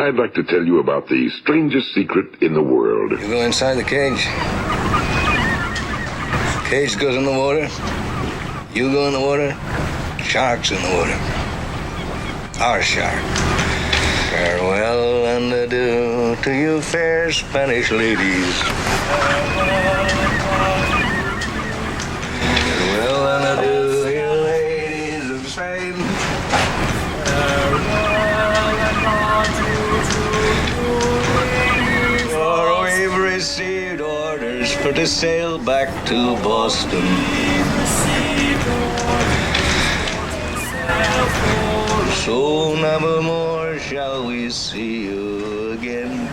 I'd like to tell you about the strangest secret in the world. You go inside the cage. Cage goes in the water. You go in the water. Shark's in the water. Our shark. Farewell and adieu to you fair Spanish ladies. Farewell and adieu, you ladies of Spain. For we've received orders for to sail back to Boston. So never more shall we see you again.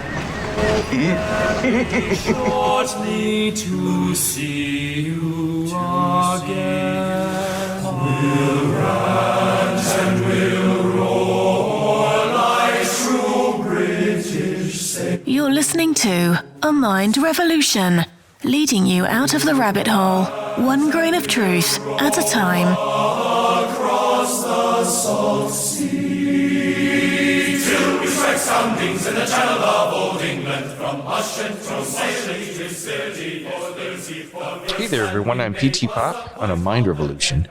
Shortly to see you again. We'll rant and we'll roar like true British sailors. You're listening to A Mind Revolution, leading you out of the rabbit hole, one grain of truth at a time. Across the salt sea, till we strike soundings in the channel of old England, from Hush and from sailing to city for the sea. Hey there, everyone. I'm PTPOP on A Mind Revolution,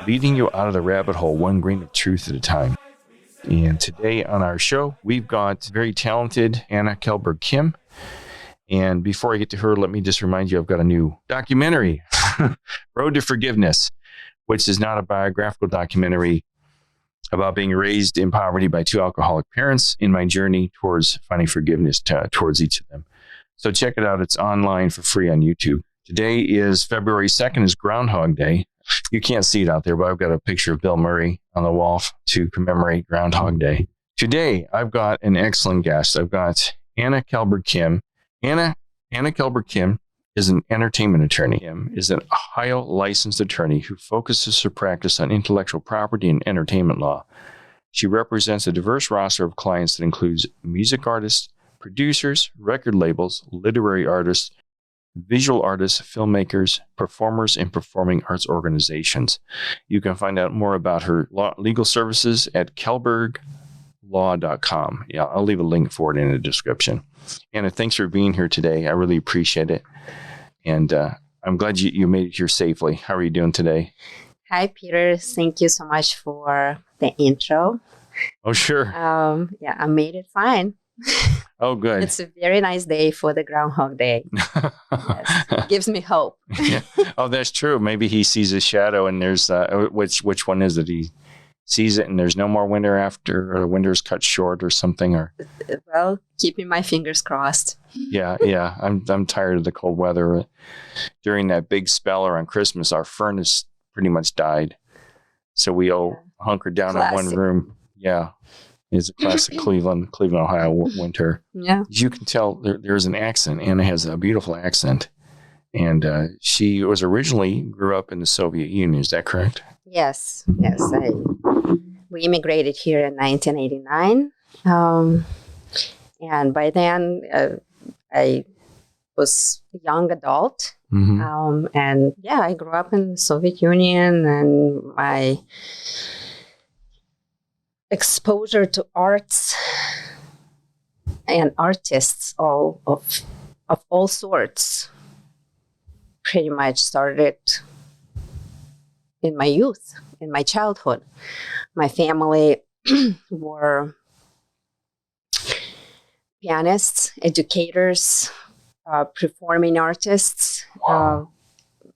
leading you out of the rabbit hole, one grain of truth at a time. And today on our show, we've got very talented Anna Kelberg-Kim. And before I get to her, let me just remind you, I've got a new documentary, Road to Forgiveness, which is not a biographical documentary about being raised in poverty by two alcoholic parents in my journey towards finding forgiveness towards each of them. So check it out. It's online for free on YouTube. Today is February 2nd, is Groundhog Day. You can't see it out there, but I've got a picture of Bill Murray on the wall to commemorate Groundhog Day. Today, I've got an excellent guest. I've got Anna Kelberg-Kim. Anna Kelberg-Kim is an entertainment attorney, is an Ohio licensed attorney who focuses her practice on intellectual property and entertainment law. She represents a diverse roster of clients that includes music artists, producers, record labels, literary artists, visual artists, filmmakers, performers, and performing arts organizations. You can find out more about her legal services at Kelberg.com. Yeah, I'll leave a link for it in the description. Anna, thanks for being here today. I really appreciate it. And I'm glad you made it here safely. How are you doing today? Hi, Peter. Thank you so much for the intro. Oh, sure. Yeah, I made it fine. Oh, good. It's a very nice day for the Groundhog Day. Yes, it gives me hope. Yeah. Oh, that's true. Maybe he sees a shadow and there's, which one is it? He sees it and there's no more winter after, or the winter's cut short or something, or... Well, keeping my fingers crossed. Yeah. I'm tired of the cold weather. During that big spell around Christmas, our furnace pretty much died. So we all hunkered down in one room. Yeah. It's a classic Cleveland, Ohio winter. Yeah. As you can tell, there's an accent. Anna has a beautiful accent. And she was originally grew up in the Soviet Union. Is that correct? Yes. We immigrated here in 1989. And by then, I was a young adult. Mm-hmm. And yeah, I grew up in the Soviet Union, and my exposure to arts and artists of all sorts pretty much started in my youth, in my childhood. My family were pianists, educators, performing artists,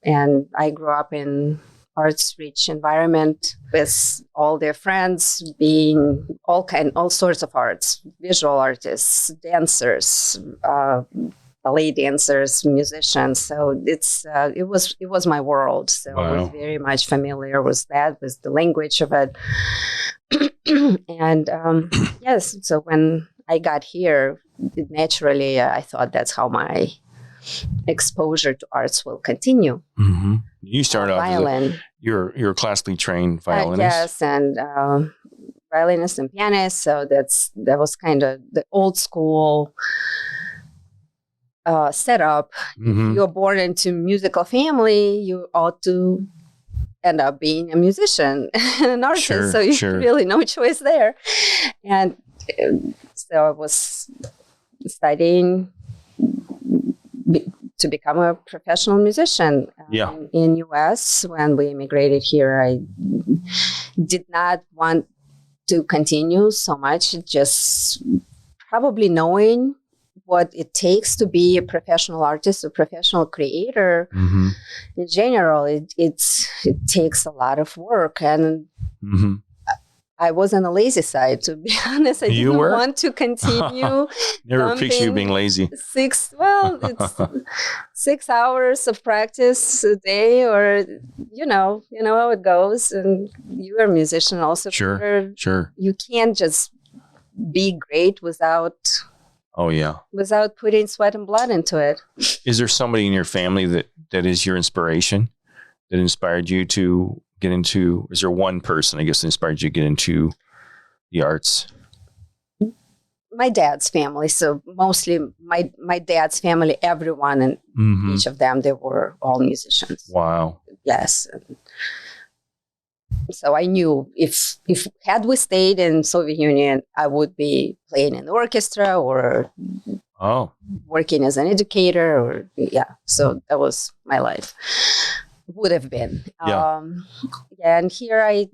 and I grew up in arts-rich environment with all their friends being all sorts of arts, visual artists, dancers, ballet dancers, musicians. So it was my world. So I was very much familiar with that, with the language of it. And yes, so when I got here, naturally, I thought that's how my exposure to arts will continue. Mm-hmm. You started off violin. You're a classically trained violinist. Yes, and violinist and pianist. So that was kind of the old school setup. Mm-hmm. If you're born into musical family, you ought to end up being a musician and an artist. Sure, so you really no choice there. And So I was studying to become a professional musician in US. When we immigrated here, I did not want to continue so much, just probably knowing what it takes to be a professional artist, a professional creator. In general, it takes a lot of work, and I was on the lazy side, to be honest. I didn't want to continue. Never picture you being lazy. It's 6 hours of practice a day, or you know how it goes. And you're a musician also. Sure. You can't just be great without putting sweat and blood into it. Is there somebody in your family that is your inspiration, that inspired you to get into? Is there one person, I guess, that inspired you to get into the arts? My dad's family. So mostly my dad's family, everyone, and each of them, they were all musicians. Wow. Yes. So I knew if had we stayed in Soviet Union, I would be playing in the orchestra or working as an educator, or So that was my life. Would have been. And here I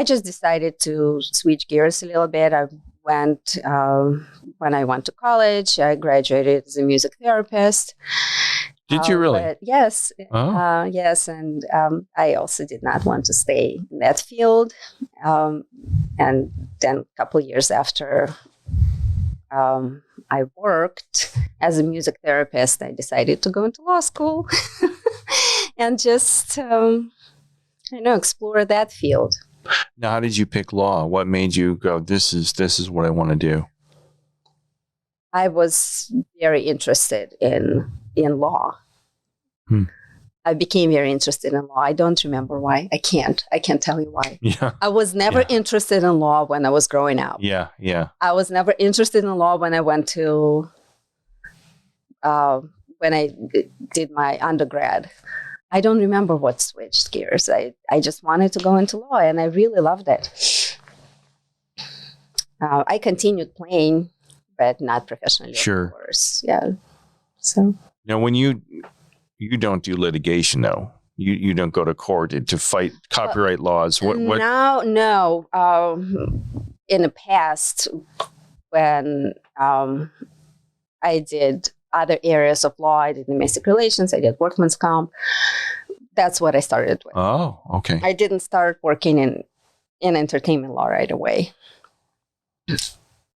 just decided to switch gears a little bit. I went when I went to college. I graduated as a music therapist. Did you really? Yes. Yes. And I also did not want to stay in that field. And then a couple of years after I worked as a music therapist, I decided to go into law school and just, explore that field. Now, how did you pick law? What made you go, this is what I want to do? I was very interested in law. I became very interested in law. I don't remember why. I can't tell you why. I was never interested in law when I was growing up. I was never interested in law when I went to when I did my undergrad. I don't remember what switched gears. I just wanted to go into law, and I really loved it. I continued playing, but not professionally, of course. Yeah. So now, when you don't do litigation, though, you don't go to court to fight copyright laws. What? No. In the past, when I did other areas of law, I did domestic relations, I did workman's comp. That's what I started with. Oh, okay. I didn't start working in entertainment law right away.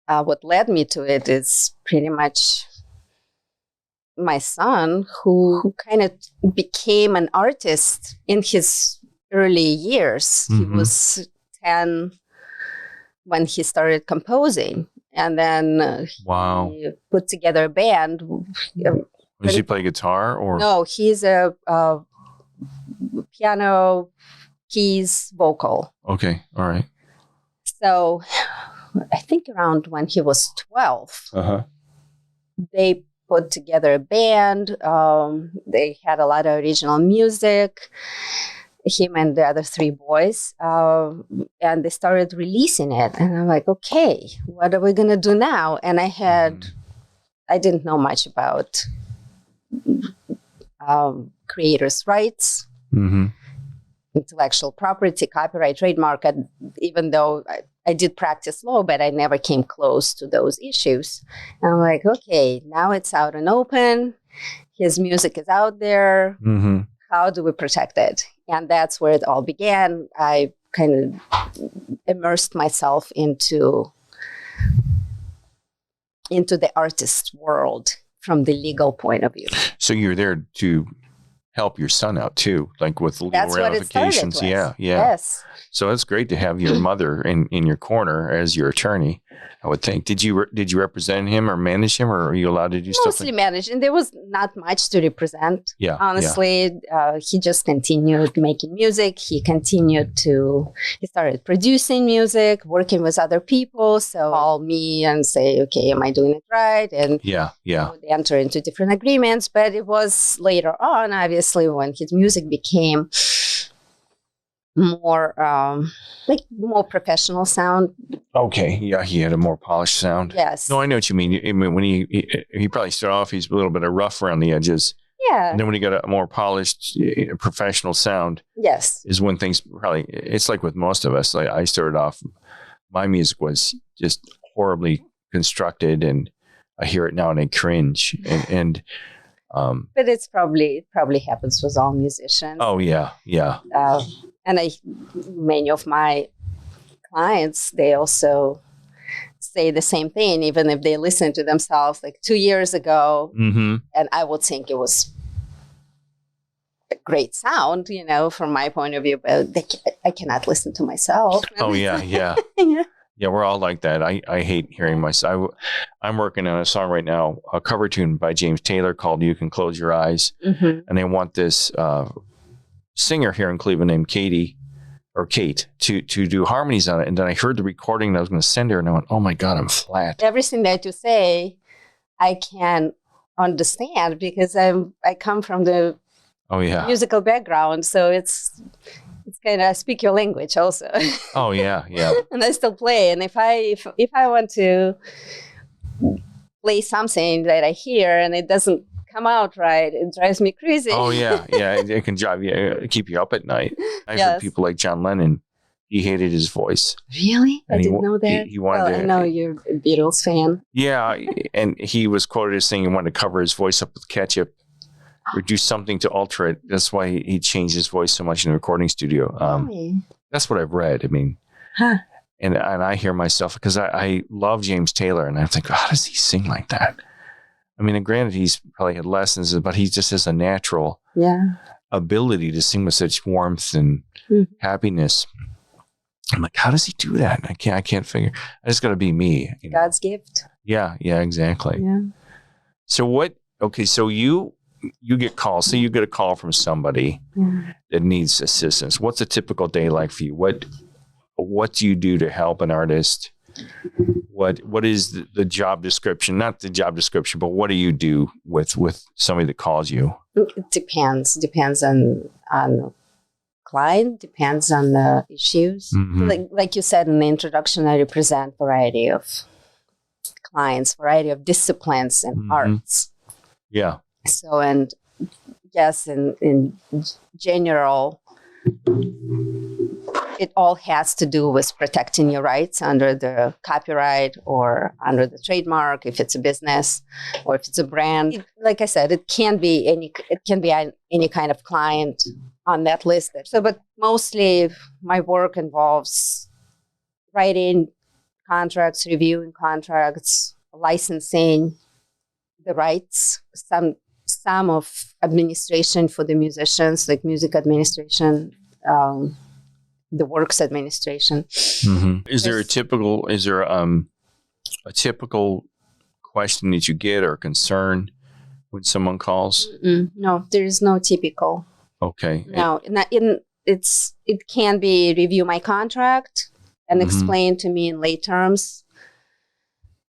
What led me to it is pretty much my son, who kind of became an artist in his early years. He was 10 when he started composing. And then he put together a band. Does he play guitar or? No, he's a piano, keys, vocal. Okay, all right. So I think around when he was 12, they put together a band. They had a lot of original music, him and the other three boys, and they started releasing it. And I'm like, okay, what are we going to do now? And I didn't know much about creators' rights, intellectual property, copyright, trademark, even though I did practice law, but I never came close to those issues. And I'm like, okay, now it's out and open. His music is out there. How do we protect it? And that's where it all began. I kind of immersed myself into the artist world from the legal point of view. So you're there to help your son out too, like with legal ramifications. What it started with. Yeah. Yes. So it's great to have your mother in your corner as your attorney, I would think. Did you represent him or manage him, or are you allowed to do stuff? Mostly managed, and there was not much to represent. Yeah. Honestly, he just continued making music. He started producing music, working with other people. So call me and say, okay, am I doing it right? And they enter into different agreements. But it was later on, obviously, when his music became more like more professional sound. Okay. Yeah, he had a more polished sound. Yes. No, I know what you mean. I mean, when he probably started off, he's a little bit of rough around the edges. Yeah. And then when he got a more polished professional sound, Yes. is when things probably, it's like with most of us. Like I started off, my music was just horribly constructed, and I hear it now and I cringe. And But it probably happens with all musicians. oh yeah. And many of my clients, they also say the same thing, even if they listen to themselves like 2 years ago, Mm-hmm. and I would think it was a great sound, from my point of view, but I cannot listen to myself. Oh yeah. Yeah. Yeah, we're all like that. I hate hearing myself. I'm working on a song right now, a cover tune by James Taylor called "You Can Close Your Eyes," and they want this singer here in Cleveland named Kate to do harmonies on it. And then I heard the recording that I was going to send her, and I went, "Oh my God, I'm flat." Everything that you say, I can understand because I come from the Oh yeah. musical background, so it's kind of I speak your language also. Oh yeah. And I still play. And if I want to play something that I hear and it doesn't come out right, it drives me crazy. Oh yeah. It can drive you, keep you up at night. I've heard Yes. people like John Lennon. He hated his voice. Really? I And didn't know that. He wanted to. I know you're a Beatles fan. Yeah, and he was quoted as saying he wanted to cover his voice up with ketchup or do something to alter it. That's why he changed his voice so much in the recording studio. Really? That's what I've read. I mean, Huh. and I hear myself because I love James Taylor, and I think, how does he sing like that? I mean, and granted, he's probably had lessons, but he just has a natural ability to sing with such warmth and happiness. I'm like, how does he do that? And I can't figure. I just got to be me. God's gift. Yeah, exactly. Yeah. So what? Okay, so you get calls. So you get a call from somebody that needs assistance. What's a typical day like for you? What do you do to help an artist? What is the job description? Not the job description, but what do you do with somebody that calls you? It depends. Depends on the client. Depends on the issues. Mm-hmm. Like you said in the introduction, I represent variety of clients, variety of disciplines and arts. Yeah. So, and yes, in general, it all has to do with protecting your rights under the copyright or under the trademark, if it's a business or if it's a brand. Like I said, it can be any kind of client on that list. So, but mostly my work involves writing contracts, reviewing contracts, licensing the rights, some of administration for the musicians, like music administration, the works administration. Mm-hmm. Is there a typical question that you get or concern when someone calls? No, there is no typical. Okay. No, it can be review my contract and explain to me in lay terms,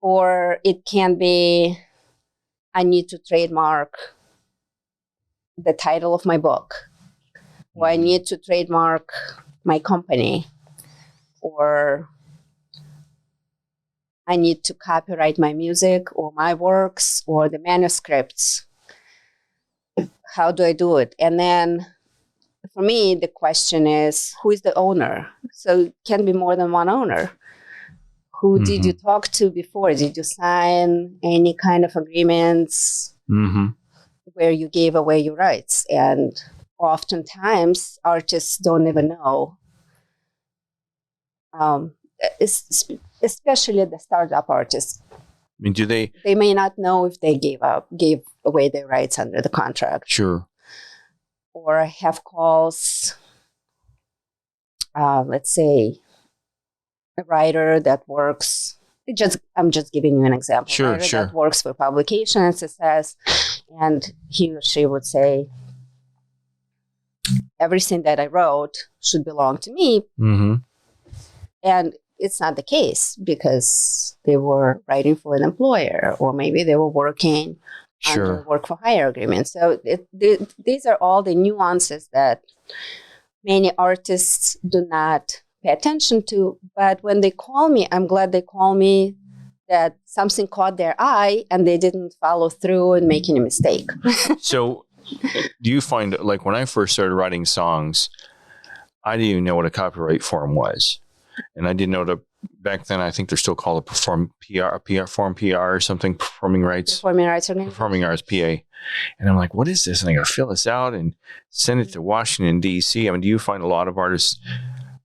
or it can be I need to trademark the title of my book, or I need to trademark my company, or I need to copyright my music or my works or the manuscripts. How do I do it? And then for me, the question is, who is the owner? So it can be more than one owner. Who did you talk to before? Did you sign any kind of agreements where you gave away your rights? And oftentimes, artists don't even know, especially the startup artists. I mean, do they? They may not know if they gave away their rights under the contract. Sure. Or I have calls, let's say, a writer that works. I'm just giving you an example. Sure. That works for publications, it says, and he or she would say, everything that I wrote should belong to me. And it's not the case because they were writing for an employer, or maybe they were working under work for hire agreement. So these are all the nuances that many artists do not pay attention to. But when they call me, I'm glad they call me that something caught their eye and they didn't follow through and make any mistake. So do you find, like, when I first started writing songs, I didn't even know what a copyright form was. And I didn't know that back then. I think they're still called a form PR or something, performing rights. Performing rights or Performing arts, PA. And I'm like, what is this? And I got to fill this out and send it to Washington, D.C. I mean, do you find a lot of artists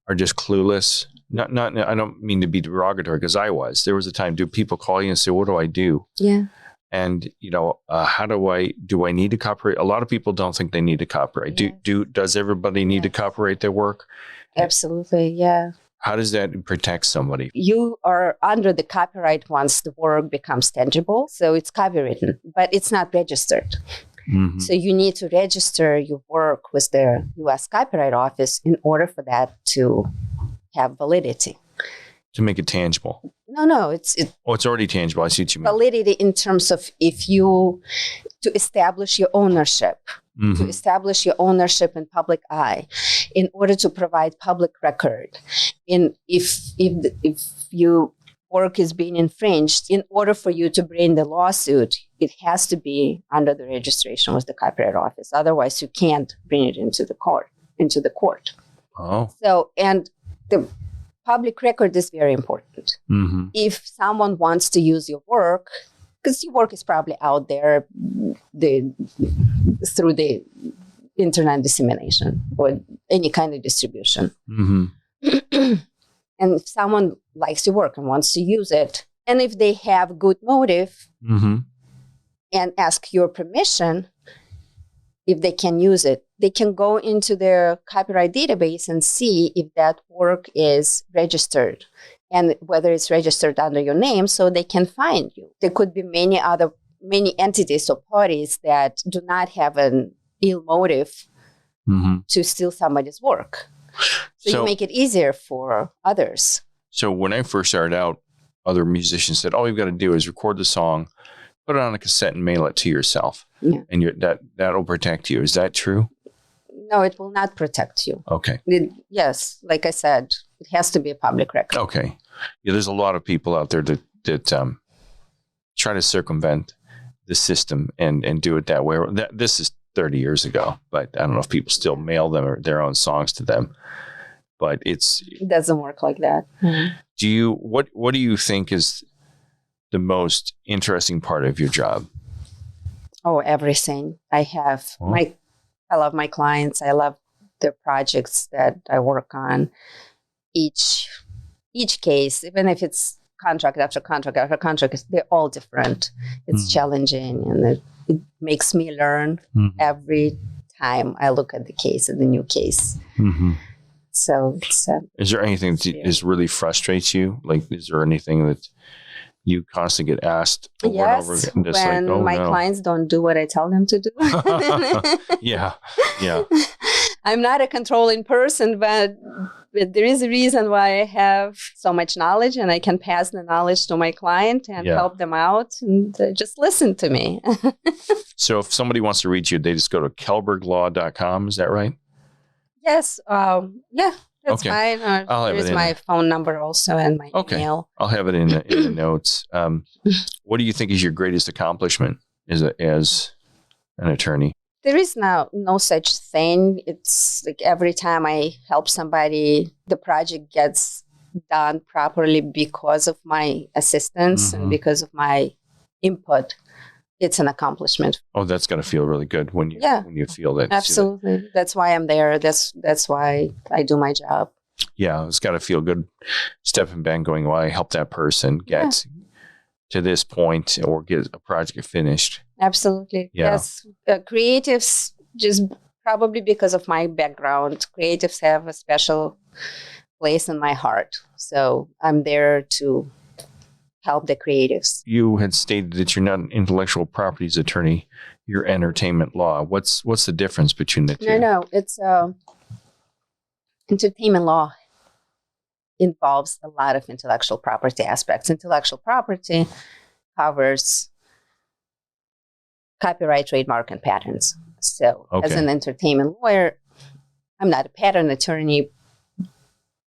are just clueless? Not. I don't mean to be derogatory, because I was. There was a time, do people call you and say, what do I do? Yeah. And, how do I need to copyright? A lot of people don't think they need to copyright. Yeah. Does everybody need to copyright their work? Absolutely. Yeah. How does that protect somebody? You are under the copyright once the work becomes tangible. So it's copywritten, but it's not registered. Mm-hmm. So you need to register your work with the U.S. Copyright Office in order for that to have validity. To make it tangible? No. It's already tangible. I see what you mean. Validity in terms of to establish your ownership. Mm-hmm. To establish your ownership in public eye, in order to provide public record. If your work is being infringed, in order for you to bring the lawsuit, it has to be under the registration with the Copyright Office. Otherwise, you can't bring it into the court. Oh. So, and the public record is very important. Mm-hmm. If someone wants to use your work, because your work is probably out there through the internet dissemination or any kind of distribution. Mm-hmm. And if someone likes your work and wants to use it, and if they have good motive mm-hmm. and ask your permission, if they can use it, they can go into their copyright database and see if that work is registered and whether it's registered under your name, so they can find you. There could be many entities or parties that do not have an ill motive mm-hmm. to steal somebody's work. So you make it easier for others. So when I first started out, other musicians said, all you've got to do is record the song, put it on a cassette and mail it to yourself. Yeah. And that'll protect you. Is that true? No, it will not protect you. Okay. Yes, like I said, it has to be a public record. Okay. Yeah, there's a lot of people out there that try to circumvent the system and do it that way. This is 30 years ago, but I don't know if people still mail them or their own songs to them. But it doesn't work like that. Mm-hmm. What do you think is the most interesting part of your job? Oh, everything. I love my clients. I love the projects that I work on. Each case, even if it's contract after contract after contract, they're all different. It's mm-hmm. challenging, and it makes me learn mm-hmm. every time I look at the case, at the new case. Mm-hmm. So is there anything that really frustrates you? Like, is there anything that you constantly get asked over and over again? When my clients don't do what I tell them to do. Yeah. I'm not a controlling person, but there is a reason why I have so much knowledge, and I can pass the knowledge to my client and help them out, and just listen to me. So if somebody wants to reach you, they just go to kelberglaw.com. Is that right? Yes. That's fine. There's my phone number also and my email. I'll have it in the notes. What do you think is your greatest accomplishment as an attorney? There is no such thing. It's like every time I help somebody, the project gets done properly because of my assistance mm-hmm. and because of my input. It's an accomplishment. Oh, that's got to feel really good when you feel that. Absolutely. That's why I'm there. That's why I do my job. Yeah, it's got to feel good stepping back going, well, I helped that person get to this point or get a project finished. Absolutely. Yeah. Yes. Creatives, just probably because of my background, creatives have a special place in my heart. So I'm there to help the creatives. You had stated that you're not an intellectual properties attorney, you're entertainment law. What's the difference between the two? No, it's entertainment law involves a lot of intellectual property aspects. Intellectual property covers copyright, trademark, and patents. So as an entertainment lawyer, I'm not a patent attorney.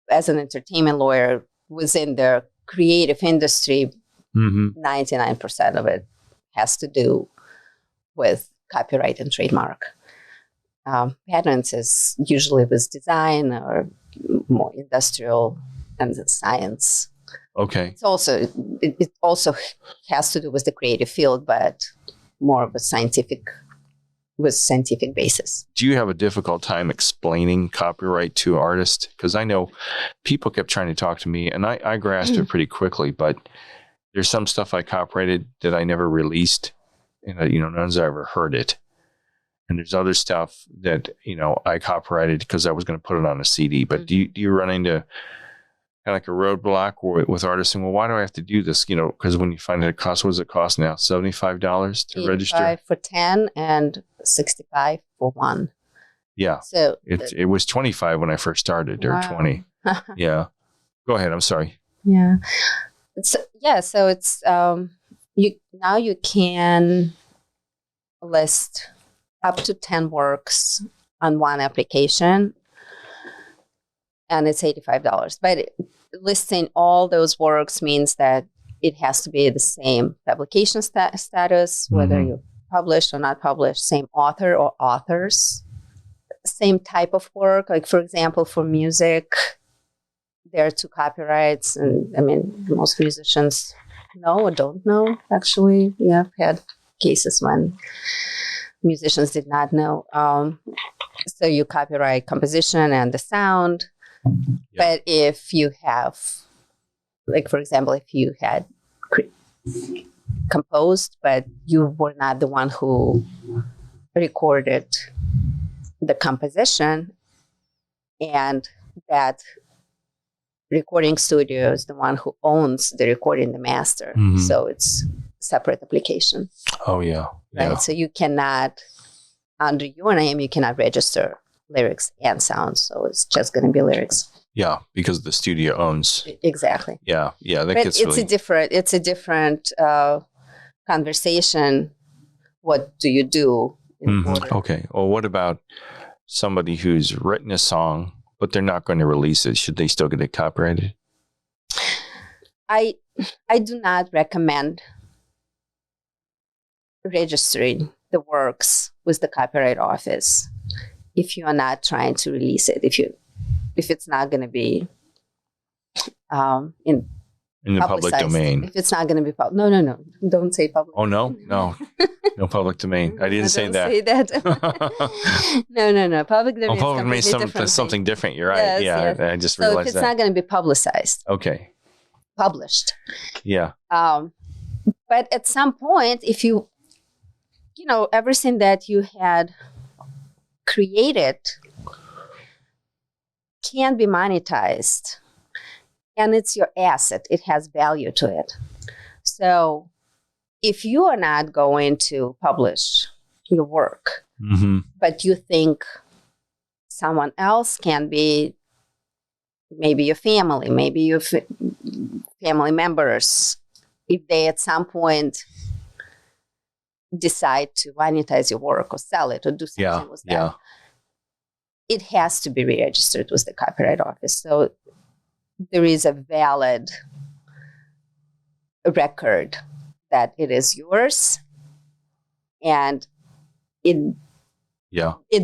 As an entertainment lawyer within the creative industry, 99% of it has to do with copyright and trademark. Patents is usually with design or more industrial and science. Okay. It's also it also has to do with the creative field, but more of a scientific basis. Do you have a difficult time explaining copyright to artists? Because I know people kept trying to talk to me, and I grasped it pretty quickly. But there's some stuff I copyrighted that I never released, and none of us ever heard it. And there's other stuff that I copyrighted because I was going to put it on a CD. But do you run into kind of like a roadblock with artists saying, well, why do I have to do this? Because when you find it costs, what does it cost now? $75 to register? For 10 and 65 for one. Yeah. So it was 25 when I first started, or 20. Yeah. Go ahead. I'm sorry. Yeah. So it's you can list up to 10 works on one application, and it's $85. But listing all those works means that it has to be the same publication status, whether you published or not published, same author or authors, same type of work. Like, for example, for music, there are 2 copyrights, and I mean, most musicians know or don't know, actually. Yeah, I've had cases when musicians did not know. So you copyright composition and the sound. But if you have, like, for example, if you had composed, but you were not the one who recorded the composition, and that recording studio is the one who owns the recording, the master. So it's separate application. Oh, yeah. Right. So you cannot, under your name, you cannot register lyrics and sound. So it's just going to be lyrics. Yeah, because the studio owns. Exactly. Yeah. That but gets it's a different conversation. What do you do? Okay. Well, what about somebody who's written a song, but they're not going to release it? Should they still get it copyrighted? I do not recommend registering the works with the Copyright Office if you are not trying to release it. If it's not going to be in the public domain. If it's not going to be public. No. Don't say public. Oh, no. No public domain. I didn't say that. Say that. No. Public domain. Oh, public domain is something different. You're right. Yes. I just realized that. So if it's not going to be publicized. Okay. Published. Yeah. But at some point, if you everything that you had created can be monetized, and it's your asset. It has value to it. So if you are not going to publish your work, but you think someone else can be, maybe your family, maybe your family members, if they at some point decide to monetize your work or sell it or do something with that, it has to be re-registered with the Copyright Office. So there is a valid record that it is yours, and it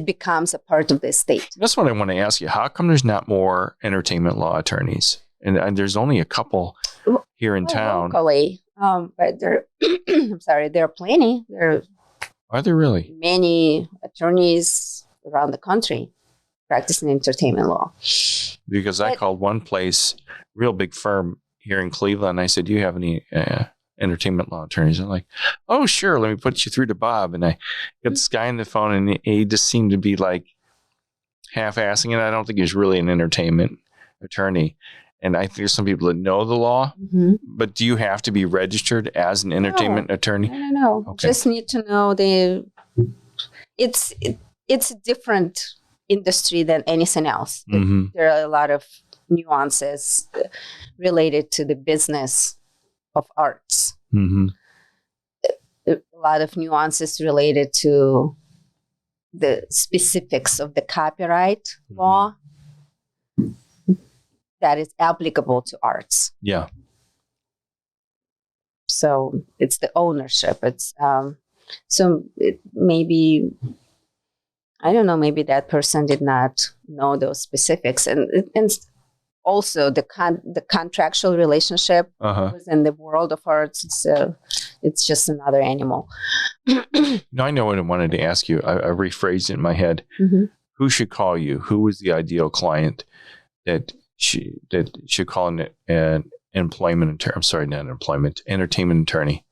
becomes a part of the estate. That's what I want to ask you. How come there's not more entertainment law attorneys? And there's only a couple here in town. Locally, but there, I'm sorry, there are plenty. Are there really? Many attorneys around the country practicing entertainment law. Because I called one place, real big firm here in Cleveland. I said, do you have any entertainment law attorneys? I'm like, oh, sure. Let me put you through to Bob. And I got this guy on the phone, and he just seemed to be like half-assing it. I don't think he's really an entertainment attorney. And I think there's some people that know the law, but do you have to be registered as an entertainment attorney? No. Okay. Just need to know it's a different industry than anything else. There are a lot of nuances related to the business of arts. A lot of nuances related to the specifics of the copyright law that is applicable to arts. Yeah. So it's the ownership. It's so it maybe, I don't know, maybe that person did not know those specifics, and also the contractual relationship within the world of arts. It's just another animal. No, I know what I wanted to ask you. I rephrased it in my head. Who should call you? Who was the ideal client that should call an entertainment attorney?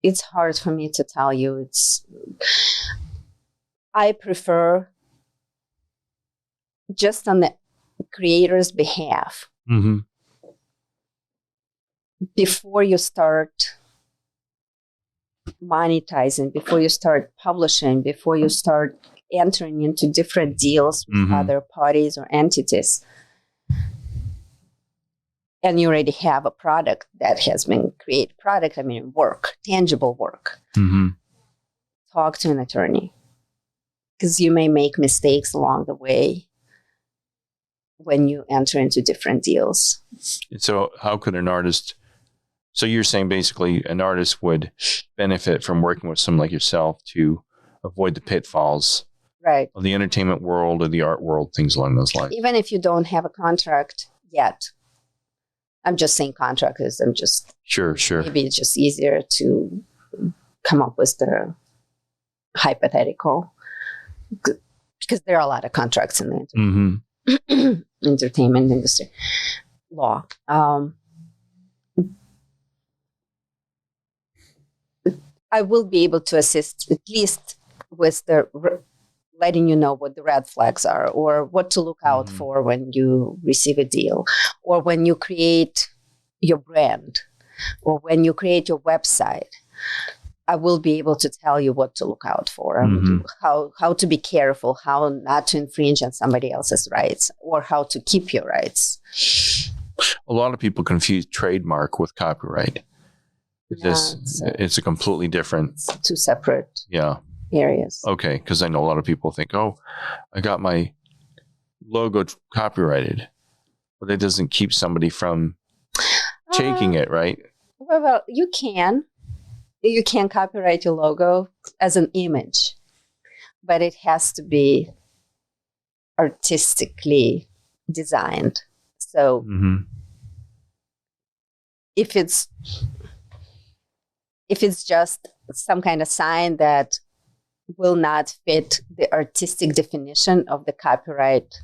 It's hard for me to tell you. I prefer just on the creator's behalf. Before you start monetizing, before you start publishing, before you start entering into different deals with other parties or entities, and you already have a product that has been created, work, tangible work, talk to an attorney, because you may make mistakes along the way when you enter into different deals. So how could an artist, so you're saying basically an artist would benefit from working with someone like yourself to avoid the pitfalls of the entertainment world or the art world, things along those lines? Even if you don't have a contract yet. I'm just saying contract because I'm just... Sure. Maybe it's just easier to come up with the hypothetical, because there are a lot of contracts in the entertainment industry law. I will be able to assist at least with the letting you know what the red flags are, or what to look out for when you receive a deal, or when you create your brand, or when you create your website. I will be able to tell you what to look out for, how to be careful, how not to infringe on somebody else's rights, or how to keep your rights. A lot of people confuse trademark with copyright. It's a completely different... It's two separate areas. Okay, because I know a lot of people think, oh, I got my logo copyrighted, but that doesn't keep somebody from taking it, right? Well, you can. You can copyright your logo as an image, but it has to be artistically designed. So if it's just some kind of sign that will not fit the artistic definition of the copyright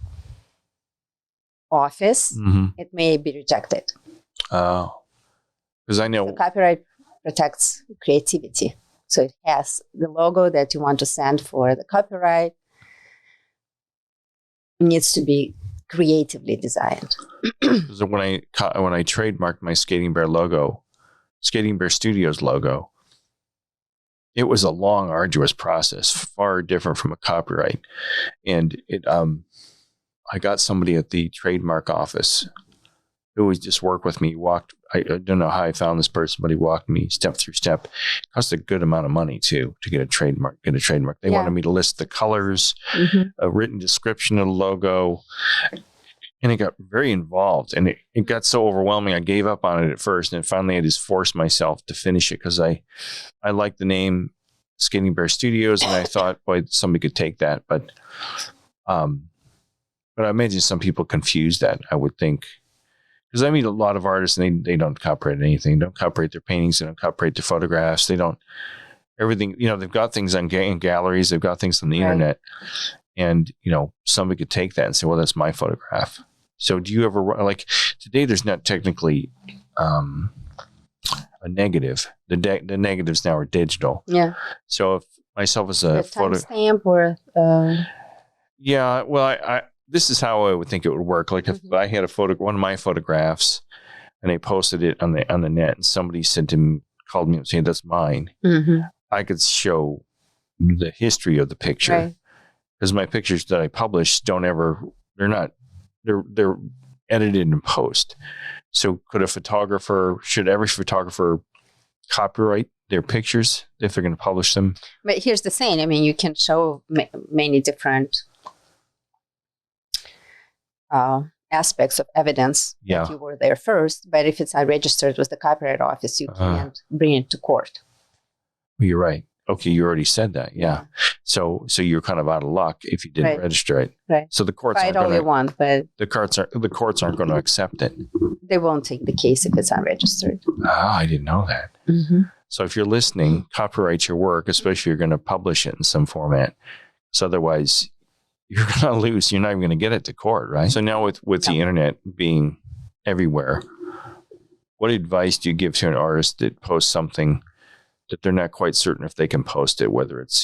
office, it may be rejected. Oh, because I know copyright protects creativity. So it has the logo that you want to send for the copyright needs to be creatively designed. So when I trademarked my Skating Bear logo, Skating Bear Studios logo, it was a long, arduous process, far different from a copyright. And I got somebody at the trademark office who would just work with me. I don't know how I found this person, but he walked me step through step. It cost a good amount of money too to get a trademark. They wanted me to list the colors, a written description of the logo, and it got very involved. And it got so overwhelming, I gave up on it at first, and finally I just forced myself to finish it because I liked the name Skating Bear Studios, and I thought, boy, somebody could take that. But I imagine some people confuse that, I would think. Because I meet a lot of artists, and they don't copyright anything. They don't copyright their paintings. They don't copyright their photographs. They don't everything. They've got things in galleries. They've got things on the internet, and somebody could take that and say, "Well, that's my photograph." So, do you ever like today? There's not technically a negative. The negatives now are digital. Yeah. So, if myself as a timestamp or yeah, well, I this is how I would think it would work. Like if I had one of my photographs, and I posted it on the net, and somebody called me and saying that's mine, I could show the history of the picture, because my pictures that I publish they're edited in post. So should every photographer copyright their pictures if they're going to publish them? But here's the thing. I mean, you can show many different aspects of evidence that you were there first. But if it's not registered with the Copyright Office, you can't bring it to court. Well, you're right. Okay, you already said that. Yeah. So you're kind of out of luck if you didn't register it. Right. So the courts fight all you want, but the courts aren't going to accept it. They won't take the case if it's unregistered. Oh, I didn't know that. Mm-hmm. So if you're listening, copyright your work, especially if you're going to publish it in some format. So otherwise, you're going to lose. You're not even going to get it to court, right? So now with the internet being everywhere, what advice do you give to an artist that posts something that they're not quite certain if they can post it, whether it's,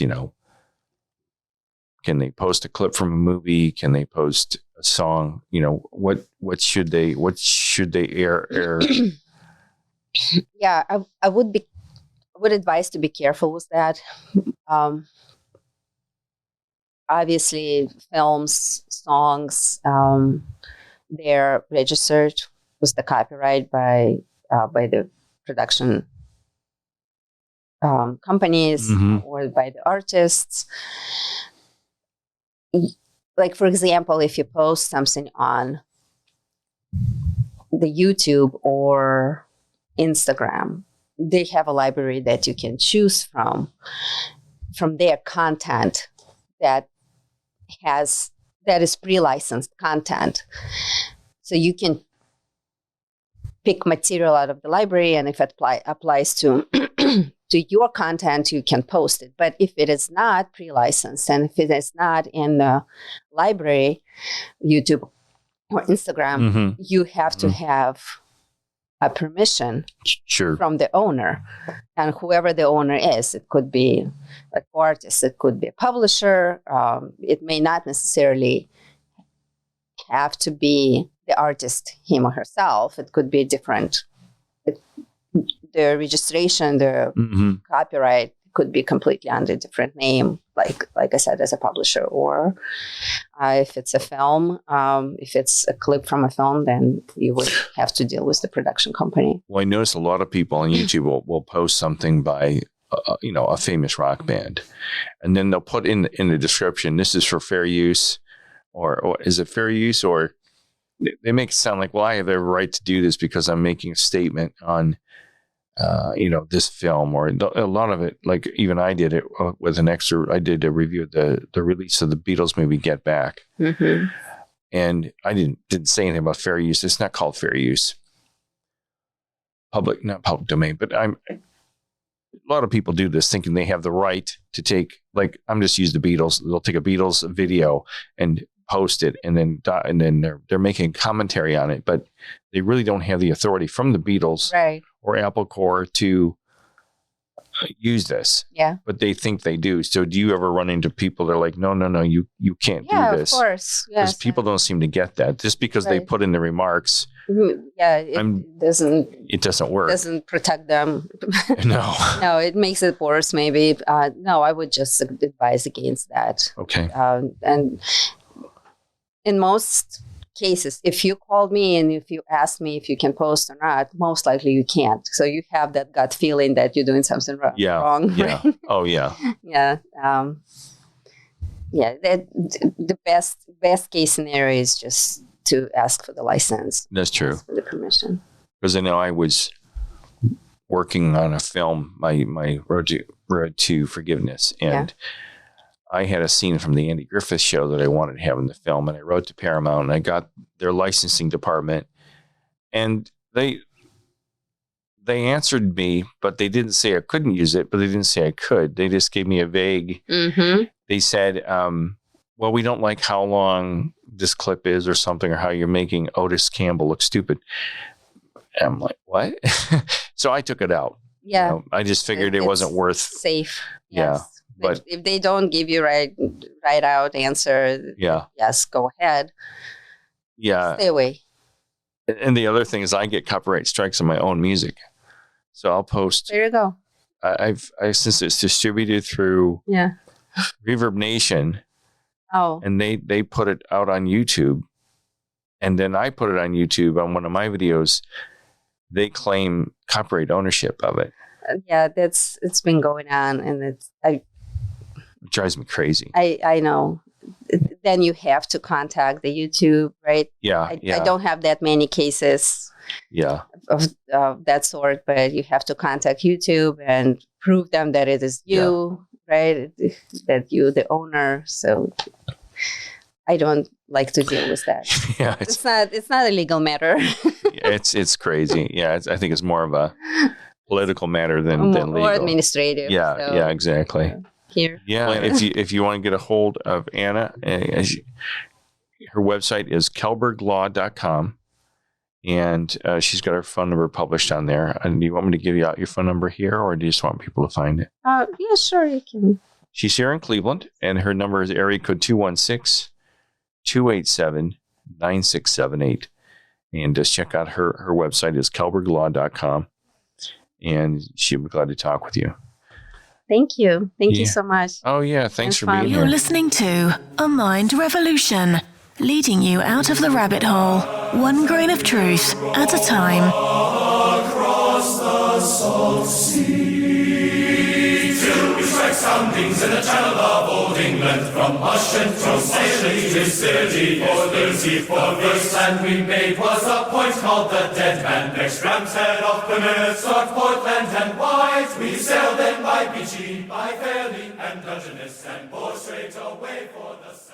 can they post a clip from a movie? Can they post a song? What should they air? Yeah, I would advise to be careful with that. Obviously, films, songs, they're registered with the copyright by the production companies or by the artists. Like, for example, if you post something on the YouTube or Instagram, they have a library that you can choose from their content that is pre-licensed content. So you can pick material out of the library, and if it applies to to your content, you can post it. But if it is not pre-licensed and if it is not in the library, YouTube or Instagram, you have to have a permission from the owner. And whoever the owner is, it could be like artist, it could be a publisher. It may not necessarily have to be the artist, him or herself. It could be different. The registration, the copyright could be completely under a different name, like I said, as a publisher. Or if it's a film, if it's a clip from a film, then you would have to deal with the production company. Well, I notice a lot of people on YouTube will post something by a famous rock band, and then they'll put in the description, this is for fair use, or is it fair use? Or they make it sound like, well, I have the right to do this because I'm making a statement on this film. Or a lot of it, like even I did it with an extra. I did a review of the release of the Beatles movie Get Back, and I didn't say anything about fair use. It's not called fair use. Not public domain, but a lot of people do this thinking they have the right to take, like, I'm just use the Beatles. They'll take a Beatles video and post it, and then they're making commentary on it, but they really don't have the authority from the Beatles or Apple Corps to use this. Yeah. But they think they do. So do you ever run into people that are like, no, you can't do this? Yeah, of course. Because people don't seem to get that. Just because they put in the remarks. Yeah, it doesn't work. Doesn't protect them. No. No, it makes it worse maybe. No, I would just advise against that. Okay. And in most cases, if you called me and if you asked me if you can post or not, most likely you can't. So you have that gut feeling that you're doing something wrong. Yeah. Right? Oh, yeah. Yeah. The best case scenario is just to ask for the license. That's true. Ask for the permission. Because I know I was working on a film, my Road to Forgiveness, and I had a scene from the Andy Griffith show that I wanted to have in the film, and I wrote to Paramount, and I got their licensing department, and they answered me, but they didn't say I couldn't use it, but they didn't say I could. They just gave me a vague. They said, well, we don't like how long this clip is or something, or how you're making Otis Campbell look stupid. And I'm like, what? So I took it out. Yeah. I just figured it wasn't worth. Safe. Yes. Yeah. But if they don't give you right out answer, yes, go ahead. Yeah. Stay away. And the other thing is I get copyright strikes on my own music. So I'll post. There you go. I've since it's distributed through Reverb Nation. Oh. And they put it out on YouTube. And then I put it on YouTube on one of my videos. They claim copyright ownership of it. Yeah, it's been going on, and It drives me crazy. I know. Then you have to contact the YouTube, right? Yeah, I don't have that many cases yeah, of that sort, but you have to contact YouTube and prove them that it is you, right? That you, the owner. So I don't like to deal with that. yeah. It's not a legal matter. It's crazy. Yeah, I think it's more of a political matter than legal. Or administrative. Yeah, so, yeah, exactly. Here. Yeah, if you want to get a hold of Anna, her website is kelberglaw.com, and she's got her phone number published on there. And do you want me to give you out your phone number here, or do you just want people to find it? Yeah, sure, you can. She's here in Cleveland, and her number is area code 216-287-9678. And just check out her website is kelberglaw.com, and she'll be glad to talk with you. Thank you. Thank you so much. Oh, yeah. Thanks for being You're here. listening to A Mind Revolution, leading you out of the rabbit hole, one grain of truth at a time. Across the salt sea, till we strike soundings in the channel of old England, from Hush and Trossachely to City, for first land we made was a point called the Dead Man, next Ramshead off Plymouth, North Portland and White. We sailed then by Beachy, by Fairley and Dungeness, and bore straight away for the south.